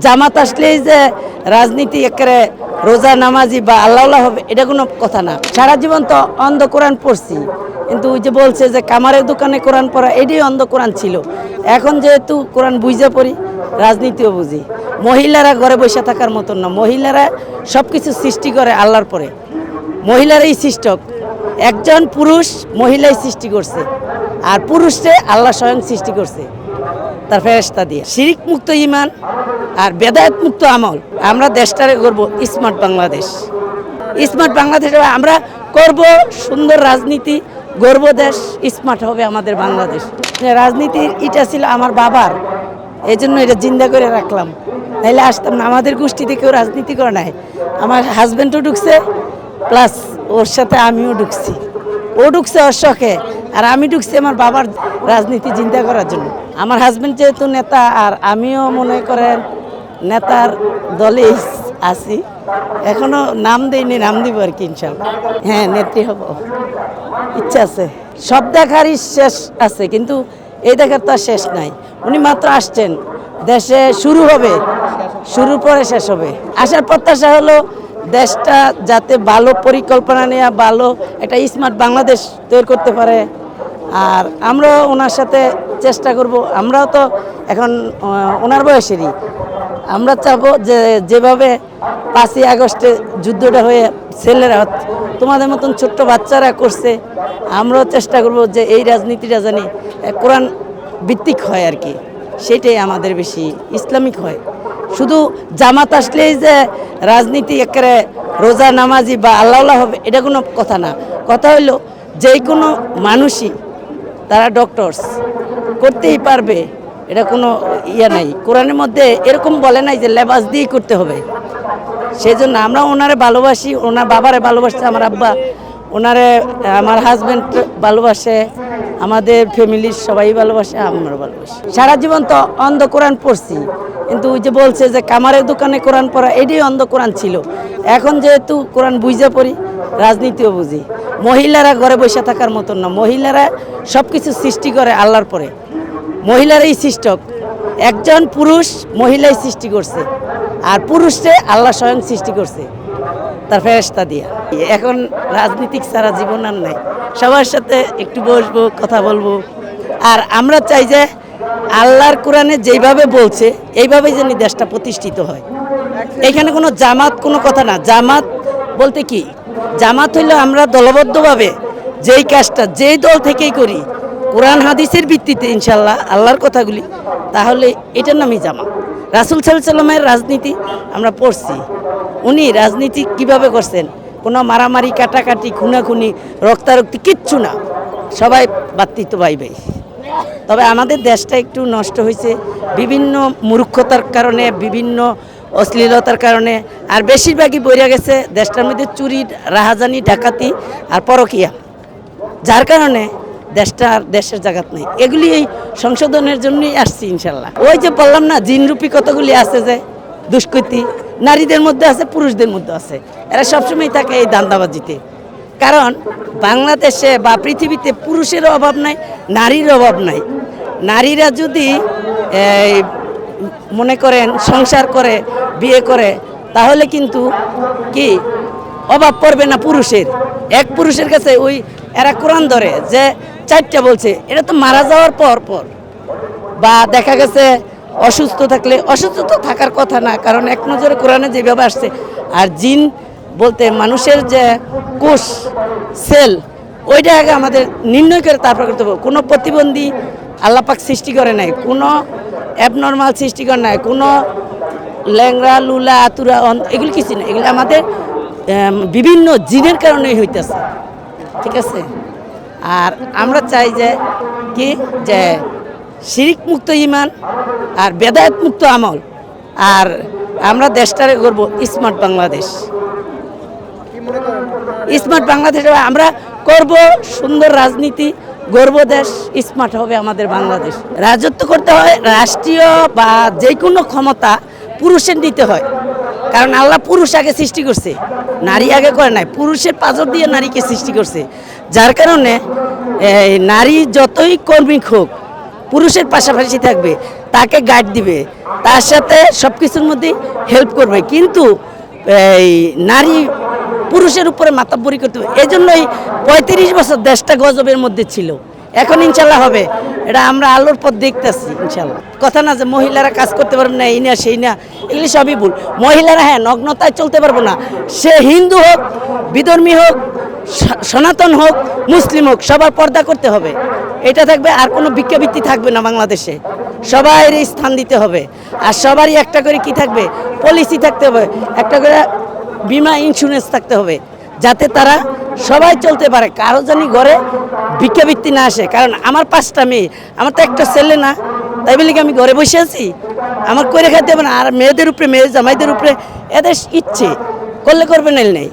জামাত আসলেই যে রাজনীতি একেবারে রোজা নামাজি বা আল্লাহ হবে এটা কোনো কথা না। সারা জীবন তো অন্ধ কোরআন পড়ছি, কিন্তু ওই যে বলছে যে কামারের দোকানে কোরআন পড়া এটাই অন্ধ কোরআন ছিল। এখন যেহেতু কোরআন বুঝে পড়ি, রাজনীতিও বুঝি। মহিলারা ঘরে বসে থাকার মতন না, মহিলারা সব কিছু সৃষ্টি করে আল্লাহর পরে। মহিলারাই সৃষ্টক, একজন পুরুষ মহিলাই সৃষ্টি করছে, আর পুরুষে আল্লাহ স্বয়ং সৃষ্টি করছে তার ফেরেশতা দিয়ে। শিরিক মুক্ত ঈমান আর বেদায়েত মুক্ত আমল। আমরা দেশটারে করব স্মার্ট বাংলাদেশ। স্মার্ট বাংলাদেশ আমরা করব, সুন্দর রাজনীতি গর্ব দেশ, স্মার্ট হবে আমাদের বাংলাদেশ। রাজনীতির এটা ছিল আমার বাবার, এই জন্য এটা জিন্দা করে রাখলাম, নাইলে আসতাম না। আমাদের গোষ্ঠীতে কেউ রাজনীতি করে নাই, আমার হাজব্যান্ডও ঢুকছে, প্লাস ওর সাথে আমিও ঢুকছি। ও ঢুকছে ওর শখে, আর আমি ঢুকছি আমার বাবার রাজনীতি চিন্তা করার জন্য। আমার হাজব্যান্ড যেহেতু নেতা, আর আমিও মনে করেন নেতার দলেই আছি, এখনো নাম দেয়নি, নাম দিব আর কি ইনশাল্লাহ। হ্যাঁ, নেত্রী হব, ইচ্ছা আছে। সব দেখারই শেষ আছে, কিন্তু এই দেখার তো আর শেষ নাই। উনি মাত্র আসছেন, দেশে শুরু হবে, শুরুর পরে শেষ হবে। আসার প্রত্যাশা হলো দেশটা যাতে ভালো পরিকল্পনা নিয়ে ভালো একটা স্মার্ট বাংলাদেশ তৈরি করতে পারে। আর আমরাও ওনার সাথে চেষ্টা করব। আমরাও তো এখন ওনার বয়সেরই, আমরা চাবো যে যেভাবে 5ই আগস্টে যুদ্ধটা হয়ে ছেলেরা তোমাদের মতন ছোট্ট বাচ্চারা করছে, আমরাও চেষ্টা করব যে এই রাজনীতিটা জানি কোরআন ভিত্তিক হয় আর কি, সেটাই আমাদের বেশি ইসলামিক হয়। শুধু জামাত আসলেই যে রাজনীতি একেবারে রোজা নামাজি বা আল্লাহ হবে এটা কোনো কথা না। কথা হইলো যে কোনো মানুষই তারা ডক্টরস করতেই পারবে, এটা কোনো ইয়ে নাই। কোরআনের মধ্যে এরকম বলে নাই যে লেবাস দিয়েই করতে হবে। সেই জন্য আমরা ওনারে ভালোবাসি, ওনার বাবারে ভালোবাসছে আমার আব্বা, ওনারে আমার হাজব্যান্ড ভালোবাসে, আমাদের ফ্যামিলির সবাই ভালোবাসে, আমরা ভালোবাসি। সারা জীবন তো অন্ধ কোরআন পড়ছি, কিন্তু ওই যে বলছে যে কামারের দোকানে কোরআন পড়া এটাই অন্ধ কোরআন ছিল। এখন যেহেতু কোরআন বুঝে পড়ি, রাজনীতিও বুঝি। মহিলারা ঘরে বসে থাকার মতন না, মহিলারা সব কিছু সৃষ্টি করে আল্লাহর পরে। মহিলারাই সৃষ্টক, একজন পুরুষ মহিলাই সৃষ্টি করছে, আর পুরুষে আল্লাহ স্বয়ং সৃষ্টি করছে তার ফেরেশতা দিয়ে। এখন রাজনীতিক ছাড়া জীবন আর নাই, সবার সাথে একটু বসবো, কথা বলবো। আর আমরা চাই যে আল্লাহর কোরআনে যেইভাবে বলছে এইভাবেই যেন দেশটা প্রতিষ্ঠিত হয়। এখানে কোনো জামাত কোনো কথা না। জামাত বলতে কি, জামাত হইলো আমরা দলবদ্ধভাবে যেই কাজটা যেই দল থেকেই করি কোরআন হাদিসের ভিত্তিতে ইনশাল্লাহ আল্লাহর কথাগুলি, তাহলে এটার নামই জামাত। রাসূল সাল্লাল্লাহু আলাইহি ওয়াসাল্লামের রাজনীতি আমরা পড়ছি, উনি রাজনীতি কিভাবে করছেন, কোনো মারামারি কাটাকাটি খুনাখুনি রক্তারক্তি কিচ্ছু না, সবাই ভাতৃত্ব ভাই ভাই। তবে আমাদের দেশটা একটু নষ্ট হয়েছে বিভিন্ন মূর্খতার কারণে, বিভিন্ন অশ্লীলতার কারণে, আর বেশিরভাগই বইরা গেছে দেশটার মধ্যে চুরি, রাহাজানি, ডাকাতি আর পরকিয়া, যার কারণে দেশটা আর দেশের জায়গাত নেই। এগুলি এই সংশোধনের জন্যই আসছি ইনশাল্লাহ। ওই যে বললাম না, জিনরূপী কতগুলি আছে যে দুষ্কৃতি, নারীদের মধ্যে আছে, পুরুষদের মধ্যে আছে, এরা সবসময় থাকে এই দান্দাবাজিতে। কারণ বাংলাদেশে বা পৃথিবীতে পুরুষের অভাব নাই, নারীর অভাব নাই। নারীরা যদি মনে করেন সংসার করে, বিয়ে করে, তাহলে কিন্তু কি অভাব পড়বে না পুরুষের। এক পুরুষের কাছে ওই এরা কোরআন ধরে যে 4টা বলছে, এটা তো মারা যাওয়ার পর পর, বা দেখা গেছে অসুস্থ থাকলে, অসুস্থ তো থাকার কথা না, কারণ এক নজরে কোরআনে যেভাবে আসছে। আর জিন বলতে মানুষের যে কোষ সেল, ওইটা আগে আমাদের নির্ণয় করে তারপর করতে হবে। কোনো প্রতিবন্ধী আল্লাহ পাক সৃষ্টি করে নাই, কোনো অ্যাবনর্মাল সৃষ্টি করে নাই, কোনো ল্যাংড়া লুলা আতুরা এগুলি কিছু না, এগুলো আমাদের বিভিন্ন জিনের কারণেই হইতেছে, ঠিক আছে। আর আমরা চাই যে কি, যে শিরিক মুক্ত ঈমান আর বেদায়েত মুক্ত আমল। আর আমরা দেশটারে করব স্মার্ট বাংলাদেশ। স্মার্ট বাংলাদেশ আমরা করব, সুন্দর রাজনীতি গর্ব দেশ, স্মার্ট হবে আমাদের বাংলাদেশ। রাজত্ব করতে হয়, রাষ্ট্রীয় বা যে কোনো ক্ষমতা পুরুষের নিতে হয়, কারণ আল্লাহ পুরুষ আগে সৃষ্টি করছে, নারী আগে করে নাই। পুরুষের পাঁজর দিয়ে নারীকে সৃষ্টি করছে, যার কারণে নারী যতই কর্মী হোক পুরুষের পাশাপাশি থাকবে। তাকে গাইড দিবে, তার সাথে সব কিছুর মধ্যে হেল্প করবে, কিন্তু এই নারী পুরুষের উপরে মাতাব্বরি করতে হবে। এই জন্যই 35 বছর দেশটা গজবের মধ্যে ছিল। এখন ইনশাল্লাহ হবে, এটা আমরা আলোর পথ দেখতেছি ইনশাল্লাহ। কথা না যে মহিলারা কাজ করতে পারবে না, এই না সেই না, এগুলি সবই ভুল। মহিলারা হ্যাঁ নগ্নতায় চলতে পারবো না, সে হিন্দু হোক, বিধর্মী হোক, সনাতন হোক, মুসলিম হোক, সবার পর্দা করতে হবে, এটা থাকবে। আর কোনো ভিক্ষাবৃত্তি থাকবে না বাংলাদেশে, সবাই স্থান দিতে হবে। আর সবারই একটা করে কি থাকবে, পলিসি থাকতে হবে, একটা করে বিমা ইন্স্যুরেন্স থাকতে হবে, যাতে তারা সবাই চলতে পারে, কারো জানি ঘরে ভিক্ষাবৃত্তি না আসে। কারণ আমার 5টা মেয়ে, আমার তো একটা ছেলে না, তাই বলে কি আমি ঘরে বসে আছি? আমার করে খাইতে হবে না। আর মেয়েদের উপরে, মেয়ে জামাইদের উপরে এদের ইচ্ছে করলে করবে, নাইলে নেই।